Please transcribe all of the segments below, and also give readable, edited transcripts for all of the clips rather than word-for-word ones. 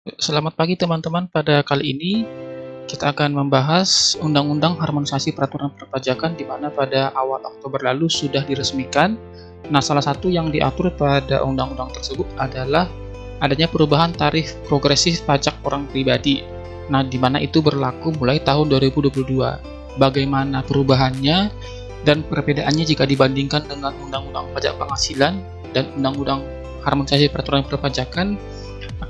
Selamat pagi teman-teman. Pada kali ini kita akan membahas Undang-Undang Harmonisasi Peraturan Perpajakan di mana pada awal Oktober lalu sudah diresmikan. Nah, salah satu yang diatur pada undang-undang tersebut adalah adanya perubahan tarif progresif pajak orang pribadi. Nah, di mana itu berlaku mulai tahun 2022. Bagaimana perubahannya dan perbedaannya jika dibandingkan dengan Undang-Undang Pajak Penghasilan dan Undang-Undang Harmonisasi Peraturan Perpajakan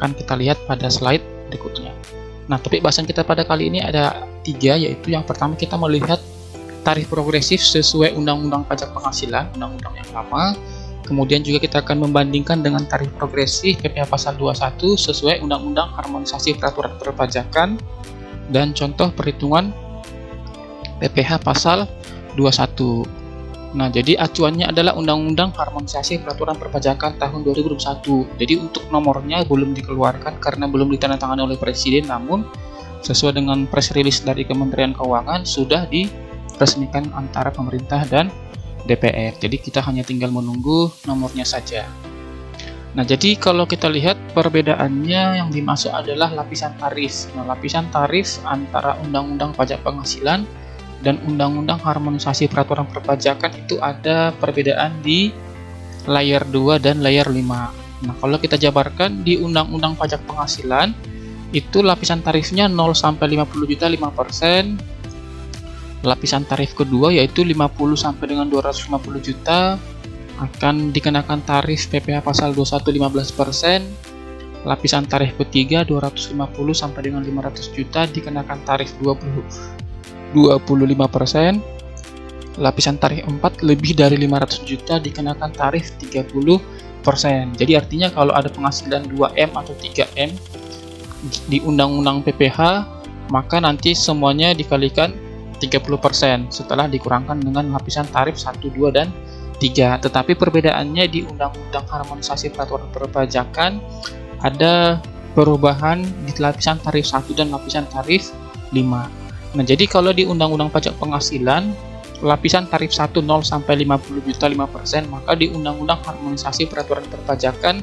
akan kita lihat pada slide berikutnya. Nah, topik bahasan kita pada kali ini ada 3, yaitu yang pertama kita melihat tarif progresif sesuai Undang-Undang Pajak Penghasilan, Undang-Undang yang lama. Kemudian juga kita akan membandingkan dengan tarif progresif PPh Pasal 21 sesuai Undang-Undang Harmonisasi Peraturan Perpajakan dan contoh perhitungan PPh Pasal 21. Nah, jadi acuannya adalah Undang-Undang Harmonisasi Peraturan Perpajakan tahun 2021. Jadi untuk nomornya belum dikeluarkan karena belum ditandatangani oleh Presiden, namun sesuai dengan press release dari Kementerian Keuangan sudah diresmikan antara pemerintah dan DPR. Jadi kita hanya tinggal menunggu nomornya saja. Nah, jadi kalau kita lihat perbedaannya yang dimaksud adalah lapisan tarif. Nah, lapisan tarif antara Undang-Undang Pajak Penghasilan dan Undang-Undang Harmonisasi Peraturan Perpajakan itu ada perbedaan di layer 2 dan layer 5. Nah, kalau kita jabarkan di Undang-Undang Pajak Penghasilan itu lapisan tarifnya 0 sampai 50 juta 5%. Lapisan tarif kedua yaitu 50 sampai dengan 250 juta akan dikenakan tarif PPh Pasal 21 15%. Lapisan tarif ketiga 250 sampai dengan 500 juta dikenakan tarif 25%. Lapisan tarif 4 lebih dari 500 juta dikenakan tarif 30%. Jadi artinya kalau ada penghasilan 2M atau 3M di Undang-Undang PPh, maka nanti semuanya dikalikan 30% setelah dikurangkan dengan lapisan tarif 1, 2, dan 3. Tetapi perbedaannya di Undang-Undang Harmonisasi Peraturan Perpajakan ada perubahan di lapisan tarif 1 dan lapisan tarif 5. Nah, jadi kalau di Undang-Undang Pajak Penghasilan, lapisan tarif 1 0 sampai 50 juta 5%, maka di Undang-Undang Harmonisasi Peraturan Perpajakan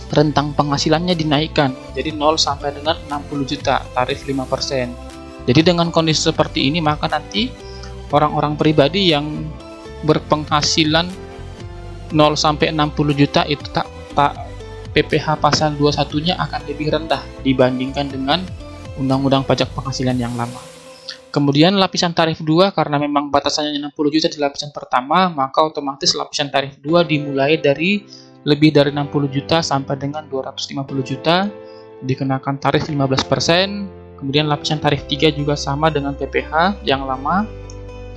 rentang penghasilannya dinaikkan jadi 0 sampai dengan 60 juta, tarif 5%. Jadi dengan kondisi seperti ini, maka nanti orang-orang pribadi yang berpenghasilan 0 sampai 60 juta itu PPh Pasal 21-nya akan lebih rendah dibandingkan dengan Undang-Undang Pajak Penghasilan yang lama. Kemudian lapisan tarif 2 karena memang batasannya 60 juta di lapisan pertama, maka otomatis lapisan tarif 2 dimulai dari lebih dari 60 juta sampai dengan 250 juta dikenakan tarif 15%. Kemudian lapisan tarif 3 juga sama dengan PPh yang lama,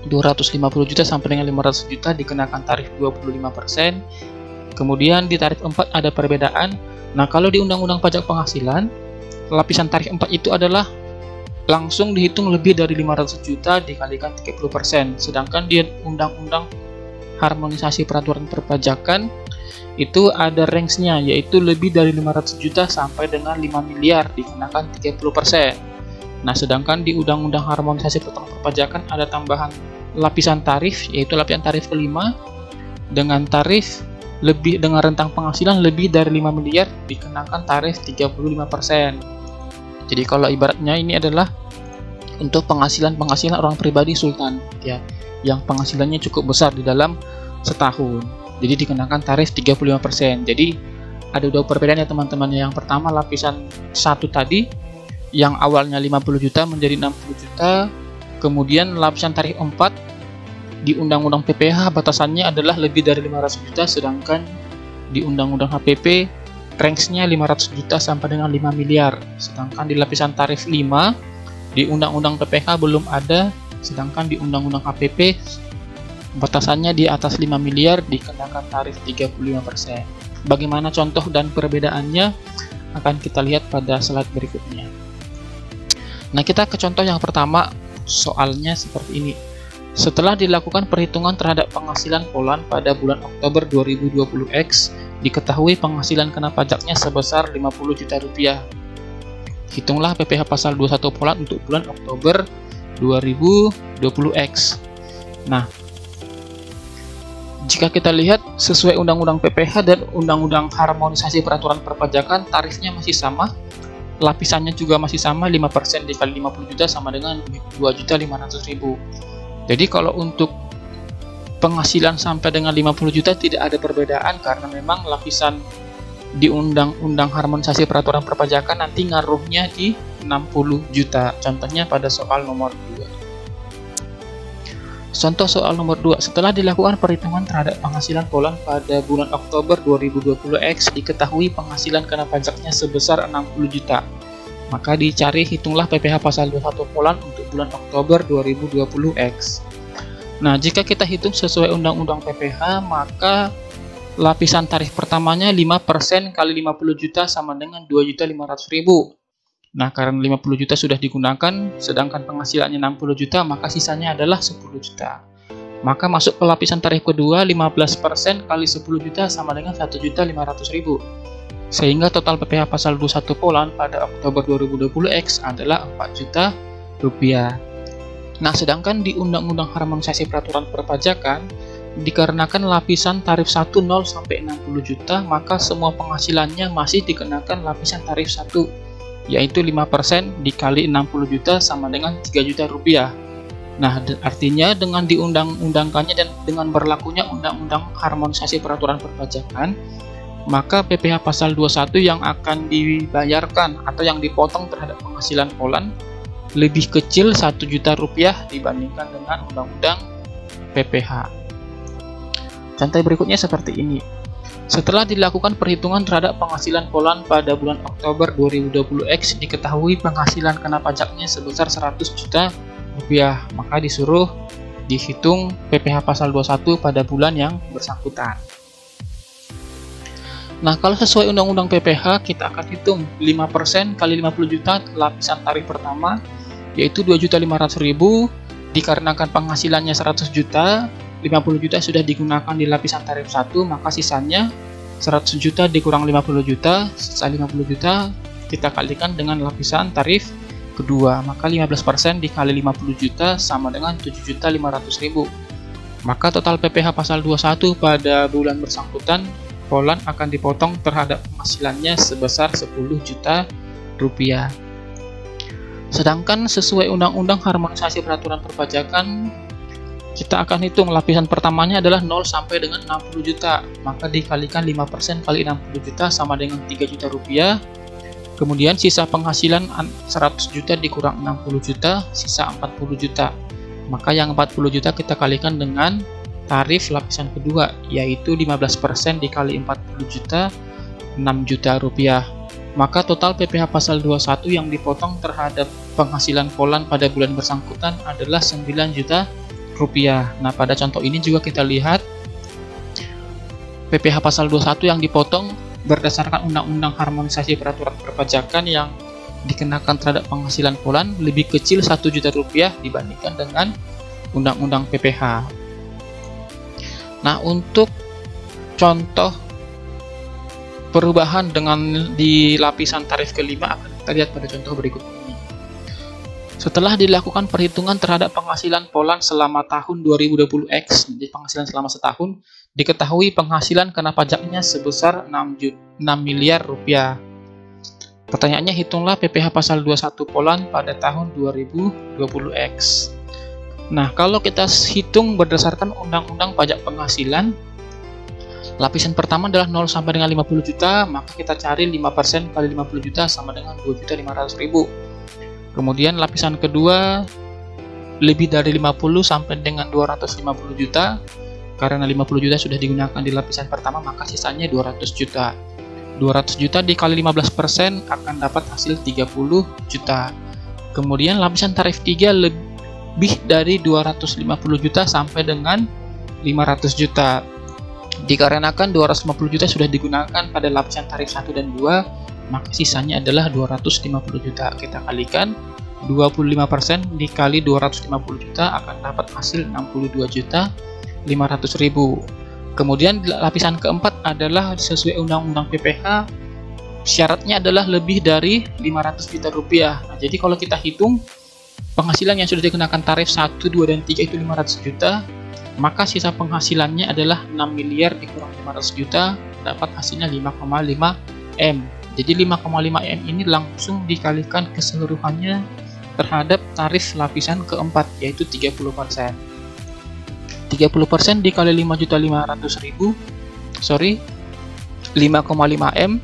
250 juta sampai dengan 500 juta dikenakan tarif 25%. Kemudian di tarif 4 ada perbedaan. Nah, kalau di Undang-Undang Pajak Penghasilan, lapisan tarif 4 itu adalah langsung dihitung lebih dari 500 juta dikalikan 30%. Sedangkan di Undang-Undang Harmonisasi Peraturan Perpajakan itu ada range-nya, yaitu lebih dari 500 juta sampai dengan 5 miliar dikenakan 30%. Nah, sedangkan di Undang-Undang Harmonisasi Peraturan Perpajakan ada tambahan lapisan tarif, yaitu lapisan tarif kelima dengan tarif lebih dengan rentang penghasilan lebih dari 5 miliar dikenakan tarif 35%. Jadi kalau ibaratnya ini adalah untuk penghasilan orang pribadi sultan ya, yang penghasilannya cukup besar di dalam setahun. Jadi dikenakan tarif 35%. Jadi ada dua perbedaan ya teman-teman. Yang pertama lapisan 1 tadi yang awalnya 50 juta menjadi 60 juta. Kemudian lapisan tarif 4 di Undang-Undang PPh batasannya adalah lebih dari 500 juta, sedangkan di Undang-Undang HPP range-nya 500 juta sampai dengan 5 miliar. Sedangkan di lapisan tarif 5 di Undang-Undang PPh belum ada, sedangkan di Undang-Undang HPP batasannya di atas 5 miliar dikenakan tarif 35%. Bagaimana contoh dan perbedaannya akan kita lihat pada slide berikutnya. Nah, kita ke contoh yang pertama. Soalnya seperti ini. Setelah dilakukan perhitungan terhadap penghasilan Polan pada bulan Oktober 2020X, diketahui penghasilan kena pajaknya sebesar 50 juta rupiah. Hitunglah PPh Pasal 21 Polan untuk bulan Oktober 2020X. Nah, Jika kita lihat sesuai Undang-Undang PPH dan Undang-Undang Harmonisasi Peraturan Perpajakan, tarifnya masih sama, lapisannya juga masih sama, 5% dikali 50 juta sama dengan 2.500.000. Jadi kalau untuk penghasilan sampai dengan 50 juta tidak ada perbedaan, karena memang lapisan di Undang-Undang Harmonisasi Peraturan Perpajakan nanti ngaruhnya di 60 juta. Contohnya pada soal nomor 2. Contoh soal nomor 2, setelah dilakukan perhitungan terhadap penghasilan Poland pada bulan Oktober 2020X, diketahui penghasilan kena pajaknya sebesar 60 juta. Maka dicari hitunglah PPh pasal 21 Poland untuk bulan Oktober 2020X. Nah, jika kita hitung sesuai Undang-Undang PPH, maka lapisan tarif pertamanya 5% kali 50 juta sama dengan 2.500.000. Nah, karena 50 juta sudah digunakan, sedangkan penghasilannya 60 juta, maka sisanya adalah 10 juta. Maka masuk ke lapisan tarif kedua, 15% kali 10 juta sama dengan 1.500.000. Sehingga total PPh pasal 21 Poland pada Oktober 2020X adalah 4 juta rupiah. Nah, sedangkan di Undang-Undang Harmonisasi Peraturan Perpajakan, dikarenakan lapisan tarif 1 0 sampai 60 juta, maka semua penghasilannya masih dikenakan lapisan tarif 1, yaitu 5% dikali 60 juta sama dengan 3 juta rupiah. Nah, artinya dengan diundang-undangkannya dan dengan berlakunya Undang-Undang Harmonisasi Peraturan Perpajakan, maka PPh pasal 21 yang akan dibayarkan atau yang dipotong terhadap penghasilan Poland lebih kecil 1 juta rupiah dibandingkan dengan Undang-Undang PPH. Contoh berikutnya seperti ini. Setelah dilakukan perhitungan terhadap penghasilan Poland pada bulan Oktober 2020X, diketahui penghasilan kena pajaknya sebesar 100 juta rupiah. Maka disuruh dihitung PPh pasal 21 pada bulan yang bersangkutan. Nah, kalau sesuai Undang-Undang PPH, kita akan hitung 5% kali 50 juta lapisan tarif pertama, yaitu 2.500.000, dikarenakan penghasilannya 100 juta, 50 juta sudah digunakan di lapisan tarif 1, maka sisanya 100 juta dikurang 50 juta, sisa 50 juta kita kalikan dengan lapisan tarif kedua, maka 15% dikali 50 juta sama dengan 7.500.000. Maka total PPh pasal 21 pada bulan bersangkutan Poland akan dipotong terhadap penghasilannya sebesar 10 juta rupiah. Sedangkan sesuai Undang-Undang Harmonisasi Peraturan Perpajakan, kita akan hitung lapisan pertamanya adalah 0 sampai dengan 60 juta, maka dikalikan 5% kali 60 juta sama dengan 3 juta rupiah. Kemudian sisa penghasilan 100 juta dikurang 60 juta, sisa 40 juta. Maka yang 40 juta kita kalikan dengan tarif lapisan kedua, yaitu 15% dikali 40 juta, 6 juta rupiah. Maka total PPh pasal 21 yang dipotong terhadap penghasilan Poland pada bulan bersangkutan adalah 9 juta rupiah. Nah, pada contoh ini juga kita lihat PPh pasal 21 yang dipotong berdasarkan Undang-Undang Harmonisasi Peraturan Perpajakan yang dikenakan terhadap penghasilan Poland lebih kecil 1 juta rupiah dibandingkan dengan Undang-Undang PPH. Nah, untuk contoh perubahan dengan di lapisan tarif kelima akan kita lihat pada contoh berikut ini. Setelah dilakukan perhitungan terhadap penghasilan Poland selama tahun 2020X, jadi penghasilan selama setahun, diketahui penghasilan kena pajaknya sebesar 6 miliar rupiah. Pertanyaannya, hitunglah PPh pasal 21 Poland pada tahun 2020X. Nah, kalau kita hitung berdasarkan Undang-Undang Pajak Penghasilan, lapisan pertama adalah 0 sampai dengan 50 juta, maka kita cari 5% kali 50 juta sama dengan 2.500.000. Kemudian lapisan kedua lebih dari 50 sampai dengan 250 juta. Karena 50 juta sudah digunakan di lapisan pertama, maka sisanya 200 juta. 200 juta dikali 15% akan dapat hasil 30 juta. Kemudian lapisan tarif 3 lebih dari 250 juta sampai dengan 500 juta. Dikarenakan 250 juta sudah digunakan pada lapisan tarif 1 dan 2, maka sisanya adalah 250 juta. Kita kalikan 25% dikali 250 juta akan dapat hasil 62.500.000. Kemudian lapisan keempat adalah sesuai Undang-Undang PPH, syaratnya adalah lebih dari 500 juta rupiah. Nah, jadi kalau kita hitung penghasilan yang sudah dikenakan tarif 1, 2, dan 3 itu 500 juta, maka sisa penghasilannya adalah 6 miliar dikurang 500 juta, dapat hasilnya 5,5 M. Jadi 5,5 M ini langsung dikalikan keseluruhannya terhadap tarif lapisan keempat, yaitu 30%. 30% dikali 5,5 M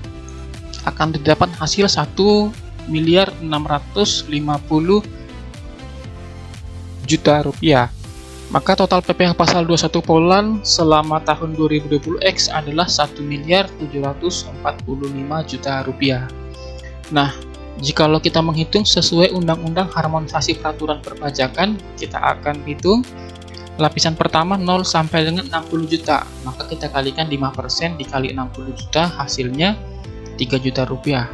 akan didapat hasil 1.650.000.000 rupiah. Maka total PPh pasal 21 Poland selama tahun 2020 X adalah 1.745.000.000 rupiah. Nah, jikalau kita menghitung sesuai Undang-Undang Harmonisasi Peraturan Perpajakan, kita akan hitung lapisan pertama 0 sampai dengan 60 juta. Maka kita kalikan 5% dikali 60 juta, hasilnya 3 juta rupiah.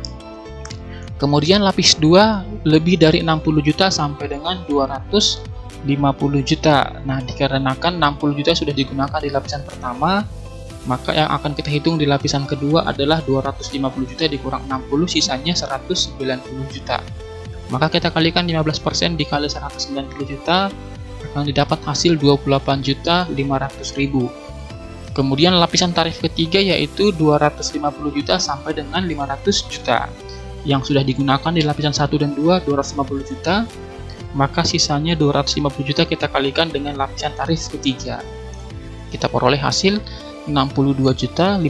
Kemudian lapis 2 lebih dari 60 juta sampai dengan 250 juta. Nah, dikarenakan 60 juta sudah digunakan di lapisan pertama, maka yang akan kita hitung di lapisan kedua adalah 250 juta dikurang 60, sisanya 190 juta. Maka kita kalikan 15% dikali 190 juta, akan didapat hasil 28.500.000. Kemudian lapisan tarif ketiga yaitu 250 juta sampai dengan 500 juta. Yang sudah digunakan di lapisan 1 dan 2 250 juta, maka sisanya 250 juta kita kalikan dengan lapisan tarif ketiga. Kita peroleh hasil 62.500.000.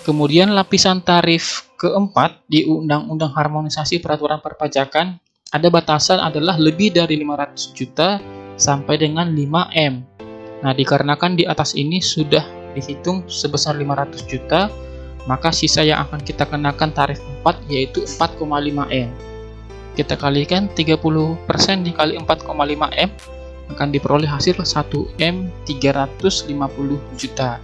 Kemudian lapisan tarif keempat di Undang-Undang Harmonisasi Peraturan Perpajakan ada batasan adalah lebih dari 500 juta sampai dengan 5 M. Nah, dikarenakan di atas ini sudah dihitung sebesar 500 juta, maka sisa yang akan kita kenakan tarif 4 yaitu 4,5 M. Kita kalikan 30% dikali 4,5 M akan diperoleh hasil 1.350 juta.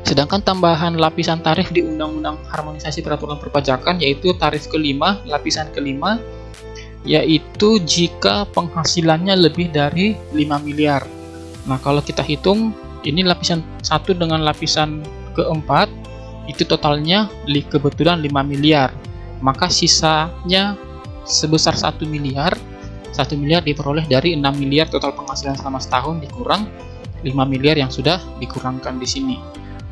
Sedangkan tambahan lapisan tarif di Undang-Undang Harmonisasi Peraturan Perpajakan yaitu tarif kelima, lapisan kelima, yaitu jika penghasilannya lebih dari 5 miliar. Nah, kalau kita hitung ini lapisan 1 dengan lapisan keempat itu totalnya kebetulan 5 miliar. Maka sisanya sebesar 1 miliar. 1 miliar diperoleh dari 6 miliar total penghasilan selama setahun dikurang 5 miliar yang sudah dikurangkan di sini.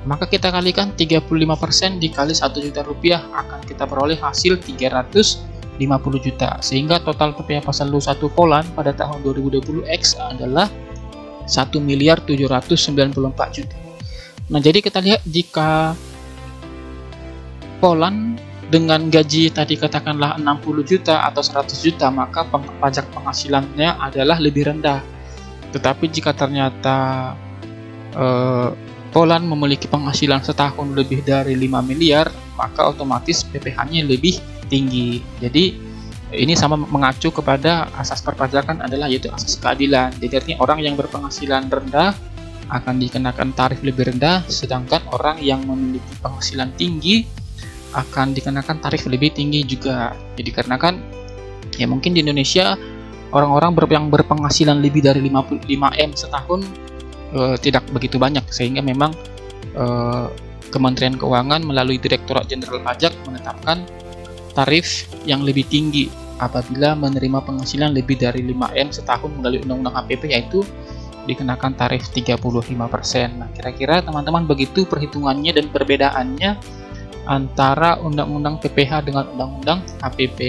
Maka kita kalikan 35% dikali 1 juta rupiah akan kita peroleh hasil 350 juta. Sehingga total PPh pasal 21 Poland pada tahun 2020 X adalah 1.794 juta. Nah, jadi kita lihat jika Poland dengan gaji tadi katakanlah 60 juta atau 100 juta, maka pajak penghasilannya adalah lebih rendah. Tetapi jika ternyata Poland memiliki penghasilan setahun lebih dari 5 miliar, maka otomatis PPh-nya lebih tinggi. Jadi ini sama mengacu kepada asas perpajakan adalah yaitu asas keadilan. Jadi artinya orang yang berpenghasilan rendah akan dikenakan tarif lebih rendah, sedangkan orang yang memiliki penghasilan tinggi akan dikenakan tarif lebih tinggi juga. Jadi dikarenakan ya mungkin di Indonesia orang-orang yang berpenghasilan lebih dari 5 M setahun tidak begitu banyak, sehingga memang Kementerian Keuangan melalui Direktorat Jenderal Pajak menetapkan tarif yang lebih tinggi apabila menerima penghasilan lebih dari 5 M setahun melalui Undang-Undang HPP, yaitu dikenakan tarif 35%. Nah, kira-kira teman-teman begitu perhitungannya dan perbedaannya antara Undang-Undang PPh dengan Undang-Undang HPP.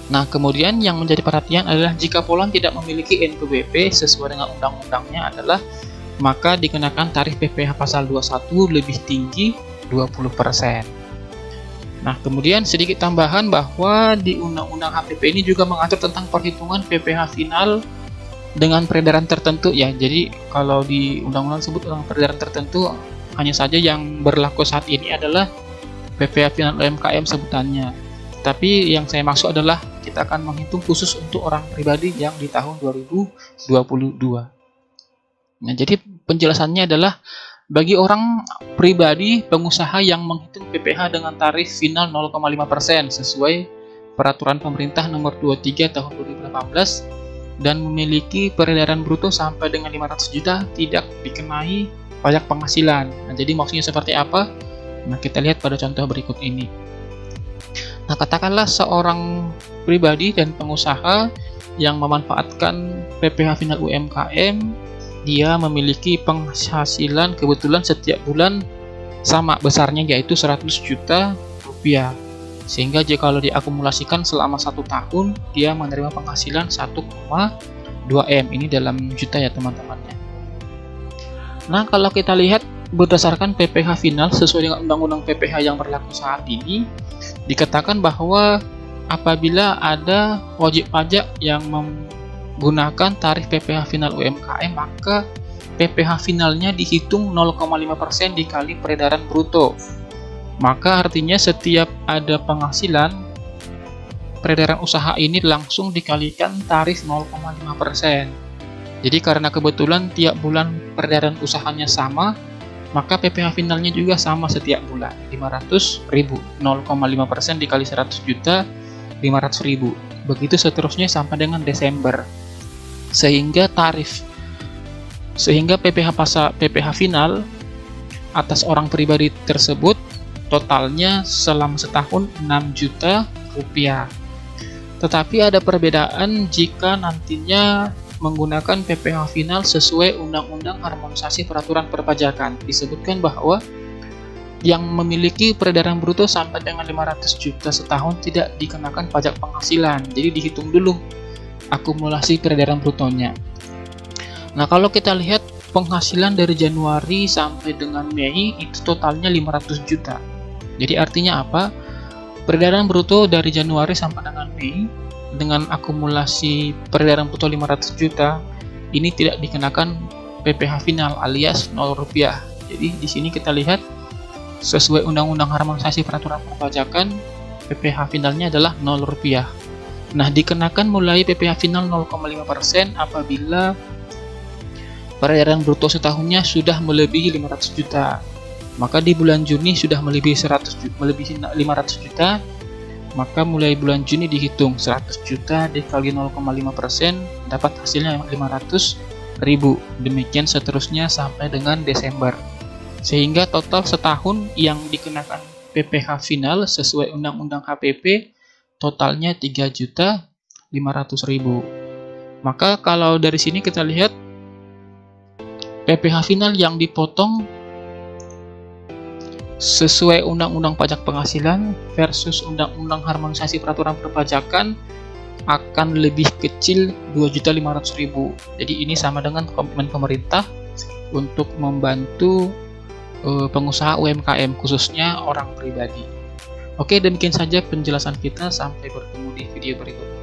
Nah, kemudian yang menjadi perhatian adalah jika Poland tidak memiliki NPWP sesuai dengan undang-undangnya adalah maka dikenakan tarif PPh pasal 21 lebih tinggi 20%. Nah, kemudian sedikit tambahan bahwa di Undang-Undang HPP ini juga mengatur tentang perhitungan PPh final dengan peredaran tertentu ya. Jadi kalau di Undang-Undang disebut dengan peredaran tertentu, hanya saja yang berlaku saat ini adalah PPh final UMKM sebutannya. Tapi yang saya maksud adalah kita akan menghitung khusus untuk orang pribadi yang di tahun 2022. Nah, jadi penjelasannya adalah bagi orang pribadi pengusaha yang menghitung PPh dengan tarif final 0,5% sesuai Peraturan Pemerintah Nomor 23 Tahun 2018 dan memiliki peredaran bruto sampai dengan 500 juta tidak dikenai pajak penghasilan. Nah, jadi maksudnya seperti apa? Nah, kita lihat pada contoh berikut ini. Nah, katakanlah seorang pribadi dan pengusaha yang memanfaatkan PPh final UMKM, dia memiliki penghasilan kebetulan setiap bulan sama besarnya, yaitu 100 juta rupiah. Sehingga jika kalau diakumulasikan selama 1 tahun, dia menerima penghasilan 1,2 M. Ini dalam juta ya teman-teman. Nah, kalau kita lihat berdasarkan PPh final sesuai dengan Undang-Undang PPh yang berlaku saat ini, dikatakan bahwa apabila ada wajib pajak yang menggunakan tarif PPh final UMKM, maka PPh finalnya dihitung 0,5% dikali peredaran bruto. Maka artinya setiap ada penghasilan, peredaran usaha ini langsung dikalikan tarif 0,5%. Jadi karena kebetulan tiap bulan peredaran usahanya sama, maka PPh finalnya juga sama setiap bulan, 500.000. 0,5% dikali 100 juta, 500.000. Begitu seterusnya sampai dengan Desember. Sehingga PPh final atas orang pribadi tersebut totalnya selama setahun 6 juta rupiah. Tetapi ada perbedaan jika nantinya menggunakan PPh final sesuai Undang-Undang Harmonisasi Peraturan Perpajakan. Disebutkan bahwa yang memiliki peredaran bruto sampai dengan 500 juta setahun tidak dikenakan pajak penghasilan. Jadi dihitung dulu akumulasi peredaran brutonya. Nah, kalau kita lihat penghasilan dari Januari sampai dengan Mei itu totalnya 500 juta. Jadi artinya apa? Peredaran bruto dari Januari sampai dengan Mei dengan akumulasi peredaran bruto 500 juta ini tidak dikenakan PPh final alias 0 rupiah. Jadi di sini kita lihat sesuai Undang-Undang Harmonisasi Peraturan Perpajakan, PPh finalnya adalah 0 rupiah. Nah, dikenakan mulai PPh final 0,5% apabila peredaran bruto setahunnya sudah melebihi 500 juta. Maka di bulan Juni sudah melebihi 500 juta, maka mulai bulan Juni dihitung 100 juta dikali 0,5%, dapat hasilnya 500.000. Demikian seterusnya sampai dengan Desember. Sehingga total setahun yang dikenakan PPh final sesuai Undang-Undang HPP totalnya 3.500.000. Maka kalau dari sini kita lihat PPh final yang dipotong sesuai Undang-Undang Pajak Penghasilan versus Undang-Undang Harmonisasi Peraturan Perpajakan akan lebih kecil 2.500.000. Jadi ini sama dengan komitmen pemerintah untuk membantu pengusaha UMKM, khususnya orang pribadi. Oke, demikian saja penjelasan kita. Sampai bertemu di video berikutnya.